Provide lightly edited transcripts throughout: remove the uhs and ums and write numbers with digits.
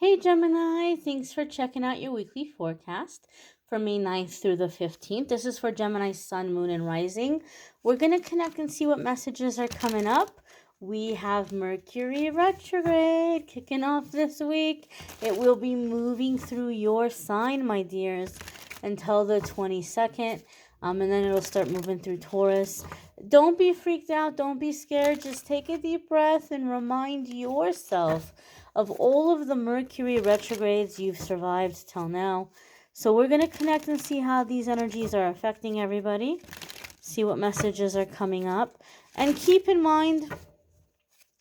Hey Gemini, thanks for checking out your weekly forecast for May 9th through the 15th. This is for Gemini Sun, Moon, and Rising. We're going to connect and see what messages are coming up. We have Mercury retrograde kicking off this week. It will be moving through your sign, my dears, until the 22nd. And then it'll start moving through Taurus. Don't be freaked out. Don't be scared. Just take a deep breath and remind yourself of all of the Mercury retrogrades you've survived till now. So we're going to connect and see how these energies are affecting everybody. See what messages are coming up. And keep in mind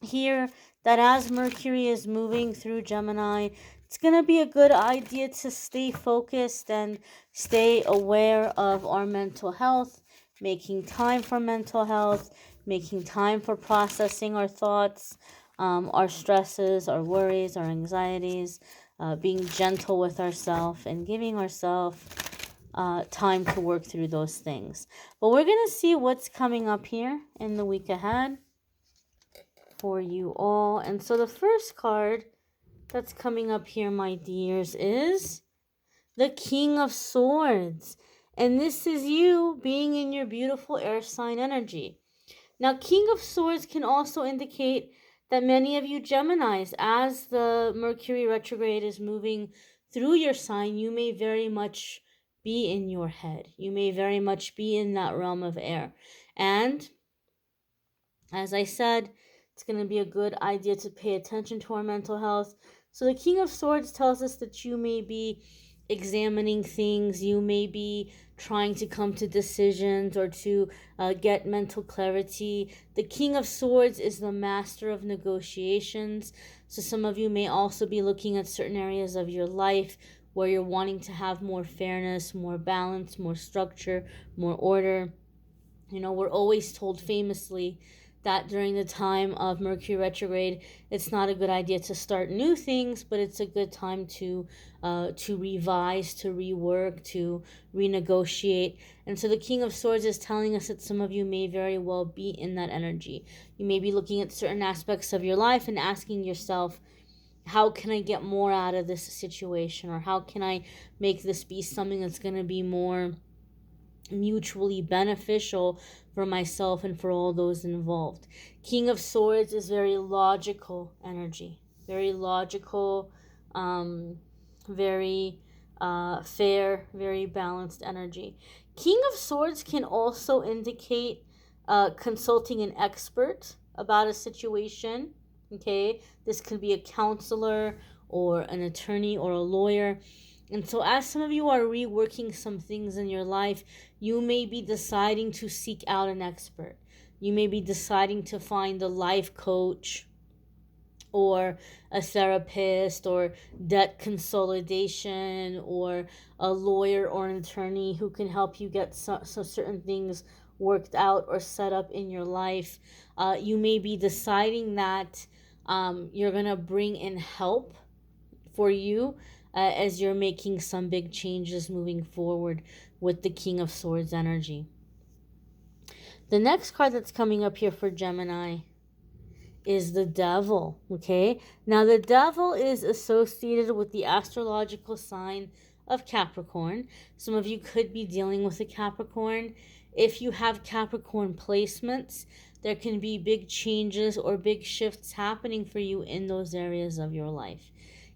here that as Mercury is moving through Gemini, it's going to be a good idea to stay focused and stay aware of our mental health, making time for mental health, making time for processing our thoughts, our stresses, our worries, our anxieties, being gentle with ourselves and giving ourselves time to work through those things. But we're going to see what's coming up here in the week ahead for you all. And so the first card that's coming up here, my dears, is the King of Swords. And this is you being in your beautiful air sign energy. Now, King of Swords can also indicate that many of you Geminis, as the Mercury retrograde is moving through your sign, you may very much be in your head. You may very much be in that realm of air. And as I said, it's going to be a good idea to pay attention to our mental health. So the King of Swords tells us that you may be examining things, you may be trying to come to decisions or to get mental clarity. The King of Swords is the master of negotiations. So some of you may also be looking at certain areas of your life where you're wanting to have more fairness, more balance, more structure, more order. You know, we're always told famously that during the time of Mercury retrograde, it's not a good idea to start new things, but it's a good time to revise, to rework, to renegotiate. And so the King of Swords is telling us that some of you may very well be in that energy. You may be looking at certain aspects of your life and asking yourself, how can I get more out of this situation? Or how can I make this be something that's going to be more mutually beneficial for myself and for all those involved? King of Swords is very logical energy, very logical, very fair, very balanced energy. King of Swords can also indicate consulting an expert about a situation. Okay, this could be a counselor or an attorney or a lawyer. And so as some of you are reworking some things in your life, you may be deciding to seek out an expert. You may be deciding to find a life coach or a therapist or debt consolidation or a lawyer or an attorney who can help you get some certain things worked out or set up in your life. You may be deciding that you're going to bring in help for you as you're making some big changes moving forward with the King of Swords energy. The next card that's coming up here for Gemini is the Devil. Okay, now the Devil is associated with the astrological sign of Capricorn. Some of you could be dealing with a Capricorn. If you have Capricorn placements, there can be big changes or big shifts happening for you in those areas of your life.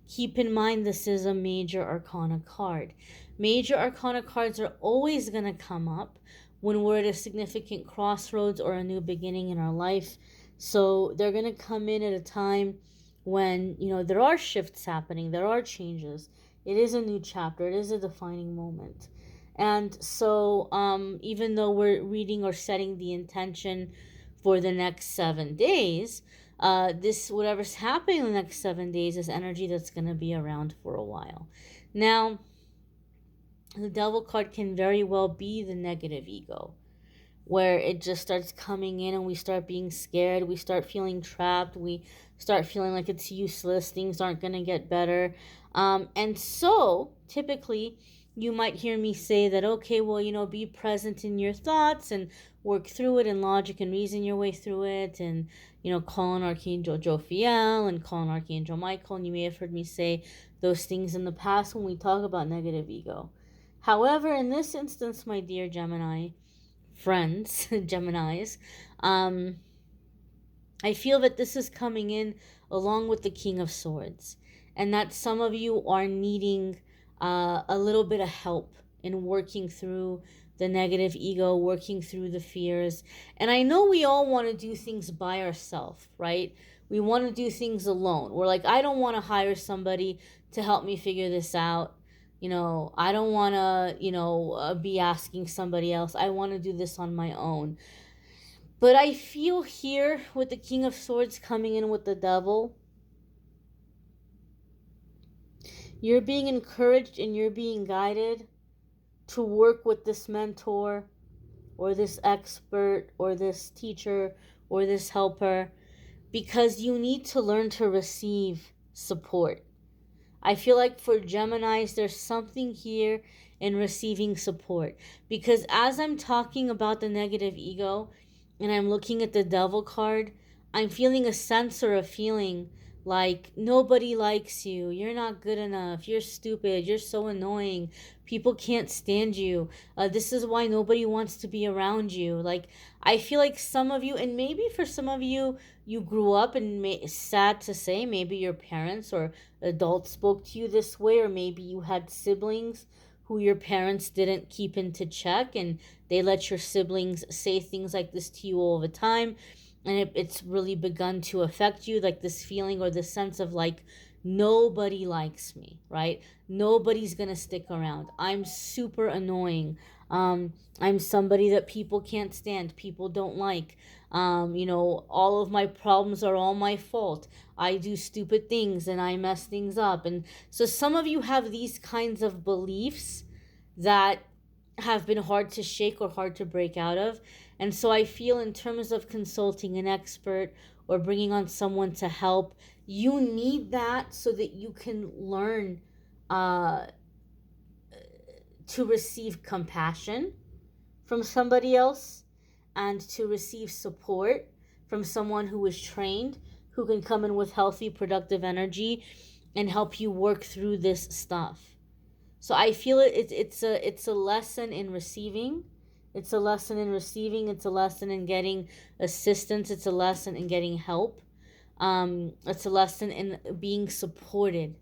Keep in mind, this is a major arcana card. Major arcana cards are always going to come up when we're at a significant crossroads or a new beginning in our life. So they're going to come in at a time when, you know, there are shifts happening, there are changes. It is a new chapter, it is a defining moment. And so even though we're reading or setting the intention for the next 7 days, this whatever's happening in the next 7 days is energy that's going to be around for a while. Now, the Devil card can very well be the negative ego, where it just starts coming in and we start being scared, we start feeling trapped, we start feeling like it's useless, things aren't going to get better. And so, typically, you might hear me say that, okay, well, be present in your thoughts and work through it and logic and reason your way through it, and, call on Archangel Jophiel and call on Archangel Michael. And you may have heard me say those things in the past when we talk about negative ego. However, in this instance, my dear Gemini friends, Geminis, I feel that this is coming in along with the King of Swords, and that some of you are needing a little bit of help in working through the negative ego, working through the fears. And I know we all want to do things by ourselves, right? We want to do things alone. We're like, I don't want to hire somebody to help me figure this out. I don't want to, be asking somebody else. I want to do this on my own. But I feel here with the King of Swords coming in with the Devil, you're being encouraged and you're being guided to work with this mentor or this expert or this teacher or this helper, because you need to learn to receive support. I feel like for Geminis, there's something here in receiving support, because as I'm talking about the negative ego and I'm looking at the Devil card, I'm feeling a sense or a feeling like nobody likes you, you're not good enough, you're stupid, you're so annoying, people can't stand you, this is why nobody wants to be around you. Like, I feel like some of you, and maybe for some of you, you grew up and sad to say, maybe your parents or adults spoke to you this way, or maybe you had siblings who your parents didn't keep into check and they let your siblings say things like this to you all the time, and it's really begun to affect you, like this feeling or this sense of like, nobody likes me, right? Nobody's gonna stick around, I'm super annoying, I'm somebody that people can't stand, people don't like, all of my problems are all my fault, I do stupid things and I mess things up. And so some of you have these kinds of beliefs that have been hard to shake or hard to break out of. And so I feel, in terms of consulting an expert or bringing on someone to help, you need that so that you can learn to receive compassion from somebody else and to receive support from someone who is trained, who can come in with healthy, productive energy and help you work through this stuff. So I feel it's a lesson in receiving. It's a lesson in receiving. It's a lesson in getting assistance. It's a lesson in getting help. It's a lesson in being supported,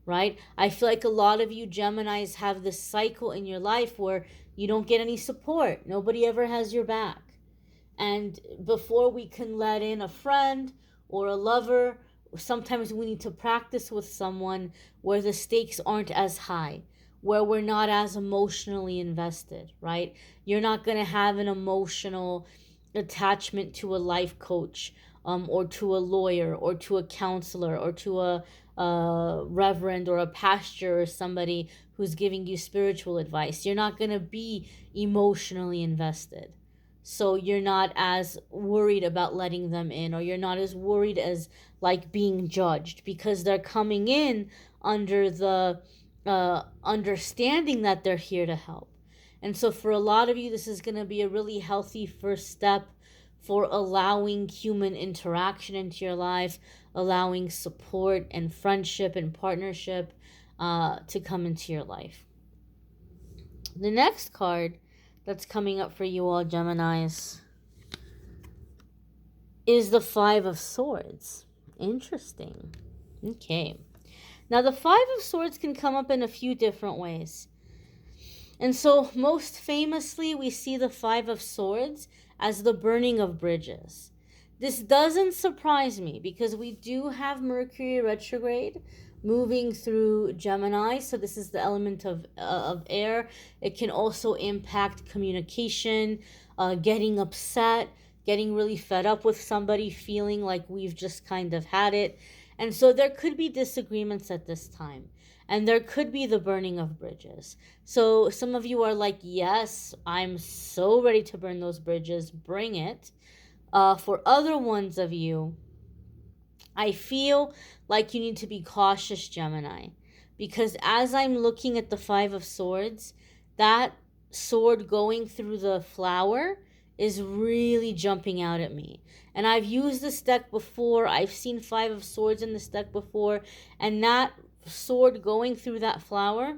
right? I feel like a lot of you Geminis have this cycle in your life where you don't get any support. Nobody ever has your back. And before we can let in a friend or a lover, sometimes we need to practice with someone where the stakes aren't as high, where we're not as emotionally invested, right? You're not going to have an emotional attachment to a life coach, or to a lawyer or to a counselor or to a reverend or a pastor or somebody who's giving you spiritual advice. You're not going to be emotionally invested. So you're not as worried about letting them in, or you're not as worried as like being judged, because they're coming in under the understanding that they're here to help. And so for a lot of you, this is going to be a really healthy first step for allowing human interaction into your life, allowing support and friendship and partnership to come into your life. The next card that's coming up for you all, Geminis, is the Five of Swords. Interesting. Okay. Now, the Five of Swords can come up in a few different ways. And so, most famously, we see the Five of Swords as the burning of bridges. This doesn't surprise me, because we do have Mercury retrograde moving through Gemini. So this is the element of air. It can also impact communication, getting upset, getting really fed up with somebody, feeling like we've just kind of had it. And so there could be disagreements at this time. And there could be the burning of bridges. So some of you are like, yes, I'm so ready to burn those bridges. Bring it. For other ones of you, I feel like you need to be cautious, Gemini, because as I'm looking at the Five of Swords, that sword going through the flower is really jumping out at me. And I've used this deck before. I've seen Five of Swords in this deck before. And that sword going through that flower,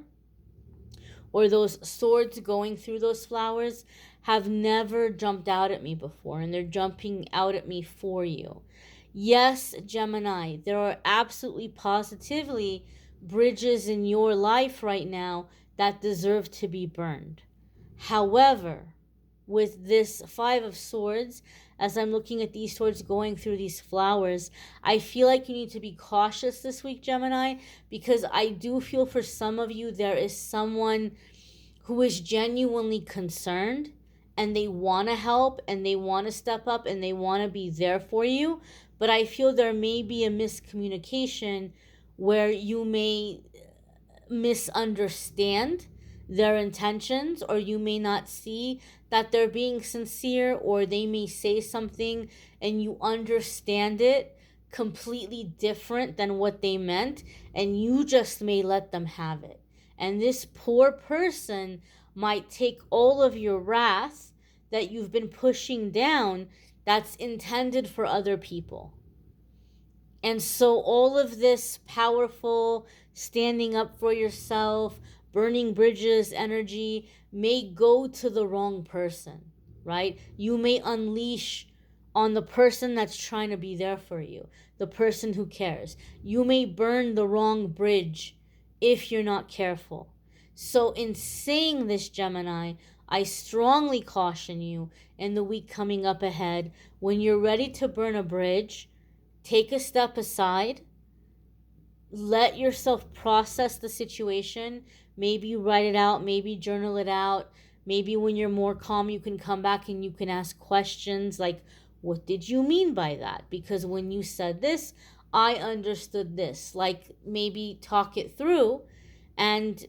or those swords going through those flowers, have never jumped out at me before. And they're jumping out at me for you. Yes, Gemini, there are absolutely positively bridges in your life right now that deserve to be burned. However, with this Five of Swords, as I'm looking at these swords going through these flowers, I feel like you need to be cautious this week, Gemini, because I do feel for some of you there is someone who is genuinely concerned and they want to help and they want to step up and they want to be there for you. But I feel there may be a miscommunication where you may misunderstand their intentions, or you may not see that they're being sincere, or they may say something and you understand it completely different than what they meant, and you just may let them have it. And this poor person might take all of your wrath that you've been pushing down that's intended for other people. And so all of this powerful standing up for yourself, burning bridges energy may go to the wrong person, right? You may unleash on the person that's trying to be there for you, the person who cares. You may burn the wrong bridge if you're not careful. So in saying this, Gemini, I strongly caution you in the week coming up ahead, when you're ready to burn a bridge, take a step aside, let yourself process the situation. Maybe write it out, maybe journal it out. Maybe when you're more calm, you can come back and you can ask questions like, what did you mean by that? Because when you said this, I understood this. Like, maybe talk it through. And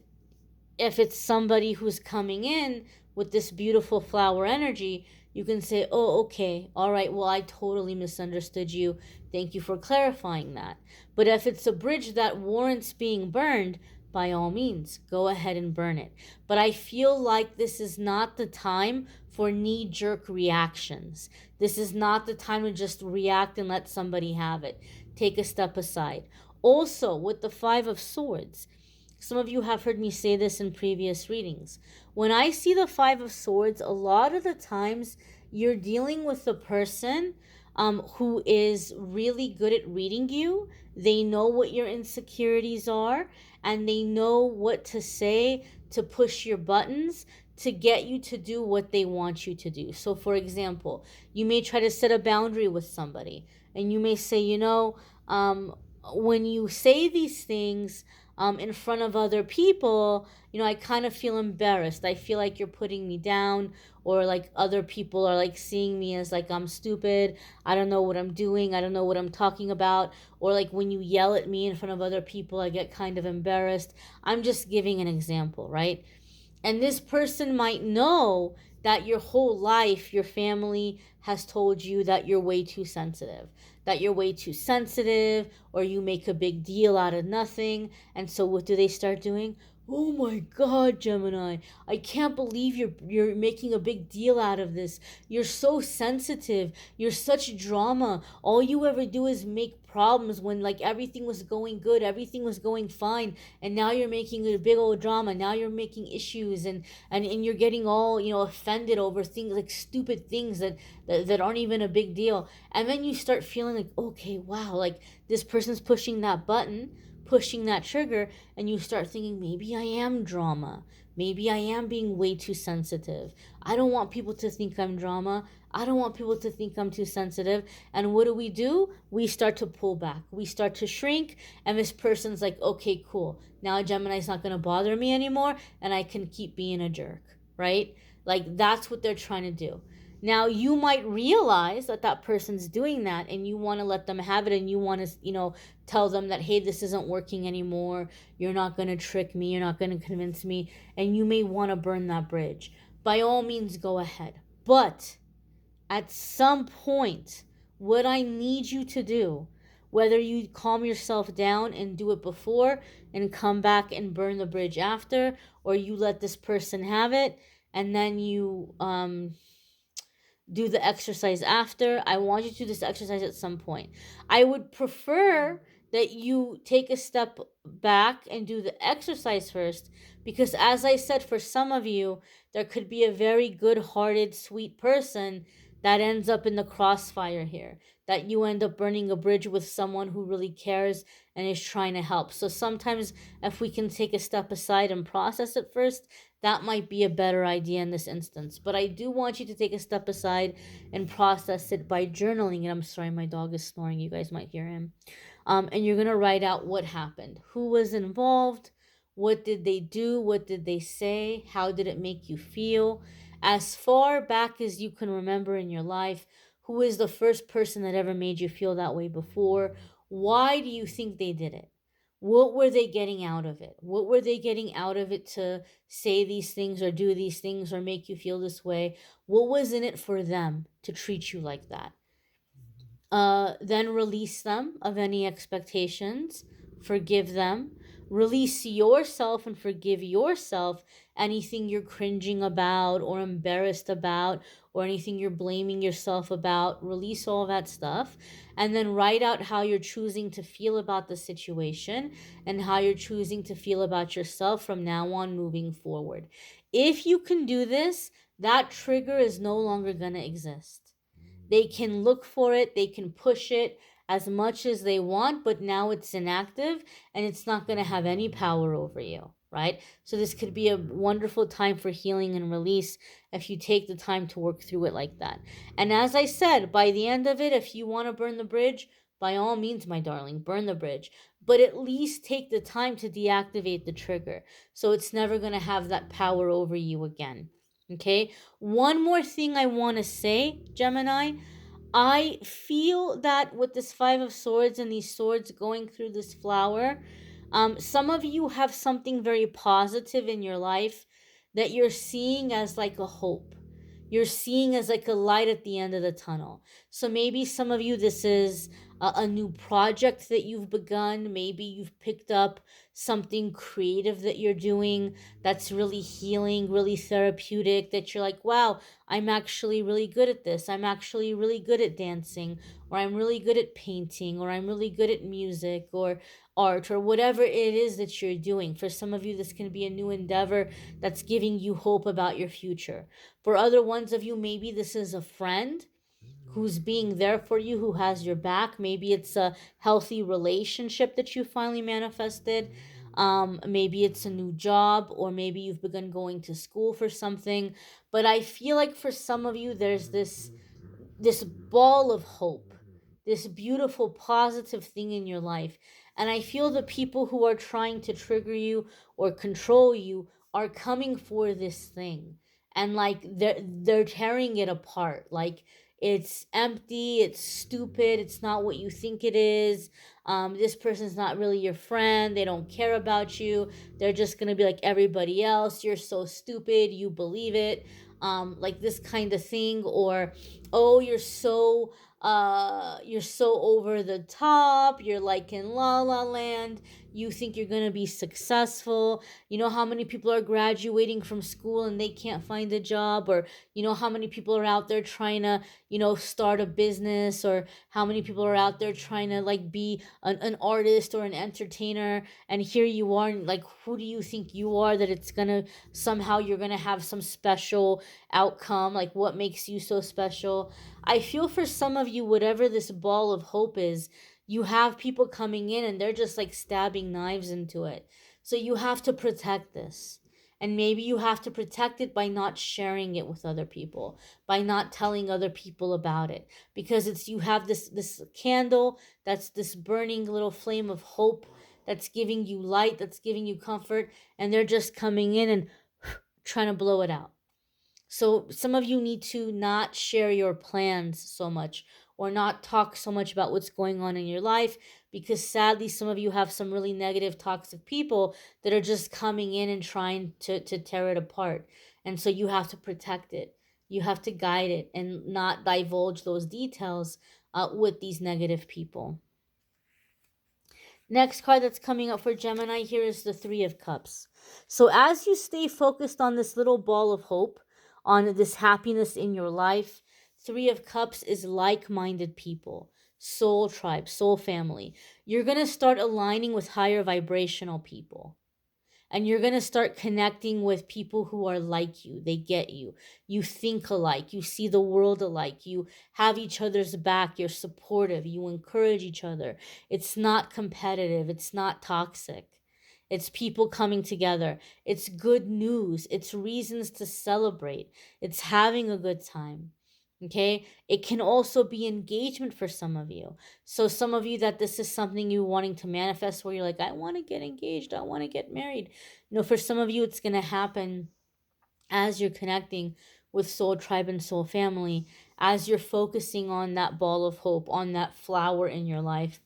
if it's somebody who's coming in with this beautiful flower energy, you can say, oh, okay, all right, well, I totally misunderstood you. Thank you for clarifying that. But if it's a bridge that warrants being burned, by all means, go ahead and burn it. But I feel like this is not the time for knee-jerk reactions. This is not the time to just react and let somebody have it. Take a step aside. Also, with the Five of Swords, some of you have heard me say this in previous readings. When I see the Five of Swords, a lot of the times you're dealing with a person who is really good at reading you. They know what your insecurities are, and they know what to say to push your buttons to get you to do what they want you to do. So, for example, you may try to set a boundary with somebody, and you may say, when you say these things in front of other people, I kind of feel embarrassed. I feel like you're putting me down, or like other people are like seeing me as like I'm stupid. I don't know what I'm doing. I don't know what I'm talking about. Or like when you yell at me in front of other people, I get kind of embarrassed. I'm just giving an example, right? And this person might know that your whole life, your family has told you that you're way too sensitive, or you make a big deal out of nothing. And so what do they start doing? Oh my God, Gemini, I can't believe you're making a big deal out of this. You're so sensitive. You're such drama. All you ever do is make problems when like everything was going good, everything was going fine, and now you're making a big old drama. Now you're making issues, and you're getting all offended over things like stupid things that aren't even a big deal. And then you start feeling like, okay, wow, like this person's pushing that button, pushing that trigger, and you start thinking, maybe I am drama. Maybe I am being way too sensitive. I don't want people to think I'm drama. I don't want people to think I'm too sensitive. And what do? We start to pull back. We start to shrink. And this person's like, okay, cool. Now Gemini's not going to bother me anymore, and I can keep being a jerk, right? Like, that's what they're trying to do. Now, you might realize that person's doing that, and you want to let them have it, and you want to, tell them that, hey, this isn't working anymore. You're not going to trick me. You're not going to convince me. And you may want to burn that bridge. By all means, go ahead. But at some point, what I need you to do, Whether you calm yourself down and do it before and come back and burn the bridge after, or you let this person have it and then you do the exercise after. I want you to do this exercise at some point. I would prefer that you take a step back and do the exercise first, because as I said, for some of you, there could be a very good-hearted, sweet person that ends up in the crossfire here, that you end up burning a bridge with someone who really cares and is trying to help. So sometimes if we can take a step aside and process it first, that might be a better idea in this instance. But I do want you to take a step aside and process it by journaling. And I'm sorry, my dog is snoring. You guys might hear him. And you're going to write out what happened, who was involved, what did they do, what did they say, how did it make you feel, as far back as you can remember in your life. Who is the first person that ever made you feel that way before? Why do you think they did it? What were they getting out of it? What were they getting out of it to say these things or do these things or make you feel this way? What was in it for them to treat you like that? Then release them of any expectations, forgive them, release yourself and forgive yourself anything you're cringing about or embarrassed about or anything you're blaming yourself about. Release all that stuff and then write out how you're choosing to feel about the situation and how you're choosing to feel about yourself from now on moving forward. If you can do this, that trigger is no longer going to exist. They can look for it, they can push it as much as they want, but now it's inactive and it's not going to have any power over you, right? So this could be a wonderful time for healing and release if you take the time to work through it like that. And as I said, by the end of it, if you want to burn the bridge, by all means, my darling, burn the bridge. But at least take the time to deactivate the trigger so it's never going to have that power over you again. Okay, one more thing I want to say, Gemini. I feel that with this Five of Swords and these swords going through this flower, some of you have something very positive in your life that you're seeing as like a hope. You're seeing as like a light at the end of the tunnel. So maybe some of you, this is a new project that you've begun. Maybe you've picked up something creative that you're doing that's really healing, really therapeutic, that you're like, wow, I'm actually really good at this. I'm actually really good at dancing, or I'm really good at painting, or I'm really good at music or art, or whatever it is that you're doing. For some of you, this can be a new endeavor that's giving you hope about your future. For other ones of you, maybe this is a friend who's being there for you, who has your back. Maybe it's a healthy relationship that you finally manifested. Maybe it's a new job, or maybe you've begun going to school for something. But I feel like for some of you, there's this ball of hope, this beautiful positive thing in your life. And I feel the people who are trying to trigger you or control you are coming for this thing. And like they're tearing it apart. Like it's empty, it's stupid, it's not what you think it is. This person's not really your friend, they don't care about you, they're just gonna be like everybody else, you're so stupid, you believe it. Like this kind of thing. Or oh, you're so over the top, you're like in la la land, you think you're going to be successful. You know how many people are graduating from school and they can't find a job? Or you know how many people are out there trying to, start a business? Or how many people are out there trying to like be an artist or an entertainer, and here you are, like, who do you think you are that it's gonna somehow you're gonna have some special outcome? Like, what makes you so special? I feel for some of you, whatever this ball of hope is, you have people coming in and they're just like stabbing knives into it. So you have to protect this. And maybe you have to protect it by not sharing it with other people, by not telling other people about it. Because it's you have this candle that's this burning little flame of hope that's giving you light, that's giving you comfort, and they're just coming in and trying to blow it out. So some of you need to not share your plans so much, or not talk so much about what's going on in your life, because sadly some of you have some really negative toxic people that are just coming in and trying to tear it apart. And so you have to protect it. You have to guide it and not divulge those details with these negative people. Next card that's coming up for Gemini here is the Three of Cups. So as you stay focused on this little ball of hope, on this happiness in your life, Three of Cups is like-minded people, soul tribe, soul family. You're going to start aligning with higher vibrational people. And you're going to start connecting with people who are like you. They get you. You think alike. You see the world alike. You have each other's back. You're supportive. You encourage each other. It's not competitive. It's not toxic. It's people coming together. It's good news. It's reasons to celebrate. It's having a good time. Okay, it can also be engagement for some of you. So some of you that this is something you wanting to manifest, where you're like, I want to get engaged, I want to get married. For some of you it's going to happen as you're connecting with soul tribe and soul family, as you're focusing on that ball of hope, on that flower in your life,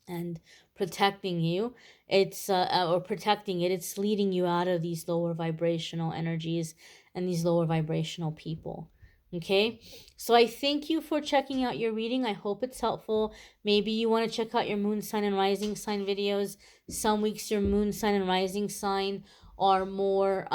and protecting you. It's or protecting it, it's leading you out of these lower vibrational energies and these lower vibrational people. Okay, so I thank you for checking out your reading. I hope it's helpful. Maybe you want to check out your moon sign and rising sign videos. Some weeks your moon sign and rising sign are more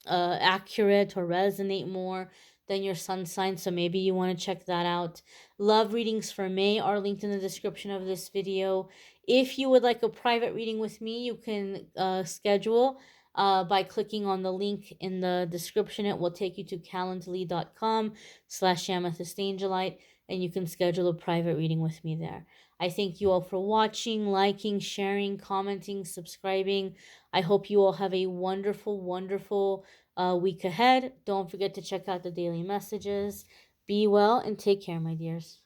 accurate or resonate more than your sun sign, so maybe you want to check that out. Love readings for May are linked in the description of this video. If you would like a private reading with me, you can schedule by clicking on the link in the description. It will take you to calendly.com/amethystangelite, and you can schedule a private reading with me there. I thank you all for watching, liking, sharing, commenting, subscribing. I hope you all have a wonderful, wonderful week ahead. Don't forget to check out the daily messages. Be well and take care, my dears.